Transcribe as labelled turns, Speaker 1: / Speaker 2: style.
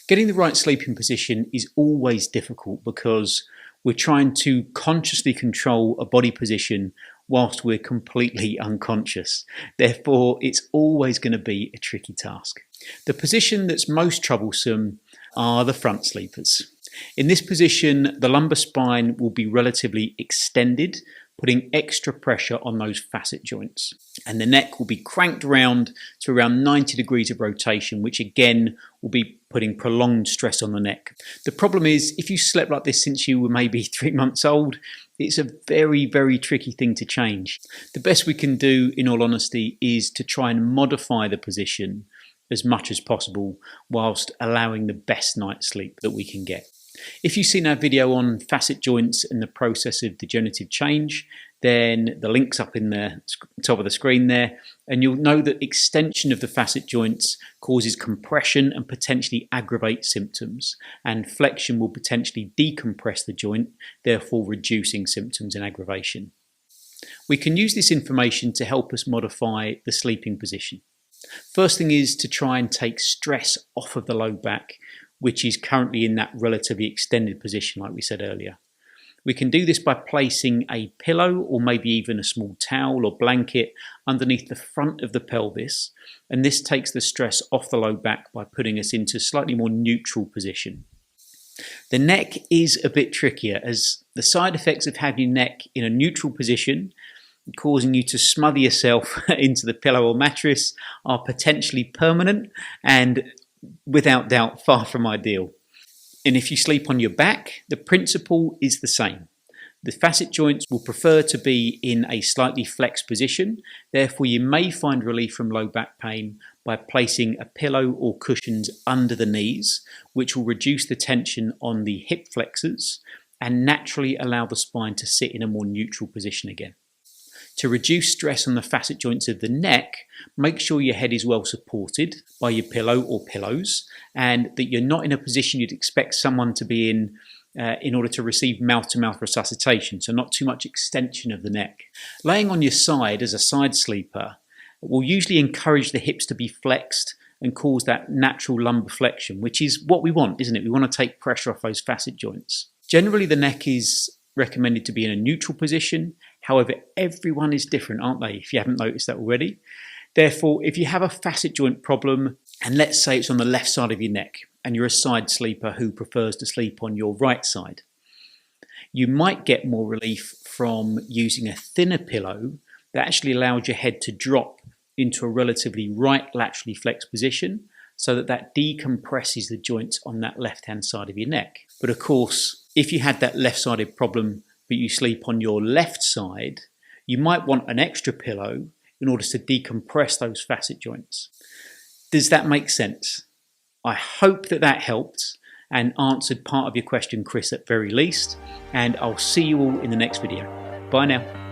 Speaker 1: Getting the right sleeping position is always difficult because we're trying to consciously control a body position whilst we're completely unconscious. Therefore, it's always going to be a tricky task. The position that's most troublesome are the front sleepers. In this position, the lumbar spine will be relatively extended, putting extra pressure on those facet joints. And the neck will be cranked around to around 90 degrees of rotation, which again will be putting prolonged stress on the neck. The problem is, if you slept like this since you were maybe 3 months old, it's a very, very tricky thing to change. The best we can do, in all honesty, is to try and modify the position as much as possible whilst allowing the best night's sleep that we can get. If you've seen our video on facet joints and the process of degenerative change, then the link's up in the top of the screen there, and you'll know that extension of the facet joints causes compression and potentially aggravate symptoms, and flexion will potentially decompress the joint, therefore reducing symptoms and aggravation. We can use this information to help us modify the sleeping position. First thing is to try and take stress off of the low back, which is currently in that relatively extended position like we said earlier. We can do this by placing a pillow or maybe even a small towel or blanket underneath the front of the pelvis, and this takes the stress off the low back by putting us into a slightly more neutral position. The neck is a bit trickier, as the side effects of having your neck in a neutral position causing you to smother yourself into the pillow or mattress are potentially permanent and without doubt far from ideal. And if you sleep on your back, the principle is the same. The facet joints will prefer to be in a slightly flexed position, therefore you may find relief from low back pain by placing a pillow or cushions under the knees, which will reduce the tension on the hip flexors and naturally allow the spine to sit in a more neutral position again. To reduce stress on the facet joints of the neck, make sure your head is well supported by your pillow or pillows, and that you're not in a position you'd expect someone to be in order to receive mouth-to-mouth resuscitation, so not too much extension of the neck. Laying on your side as a side sleeper will usually encourage the hips to be flexed and cause that natural lumbar flexion, which is what we want, isn't it? We want to take pressure off those facet joints. Generally, the neck is recommended to be in a neutral position. However, everyone is different, aren't they, if you haven't noticed that already? Therefore, if you have a facet joint problem, and let's say it's on the left side of your neck, and you're a side sleeper who prefers to sleep on your right side, you might get more relief from using a thinner pillow that actually allows your head to drop into a relatively right laterally flexed position, so that decompresses the joints on that left-hand side of your neck. But of course, if you had that left-sided problem but you sleep on your left side, you might want an extra pillow in order to decompress those facet joints. Does that make sense? I hope that helped and answered part of your question, Chris, at very least, and I'll see you all in the next video. Bye now.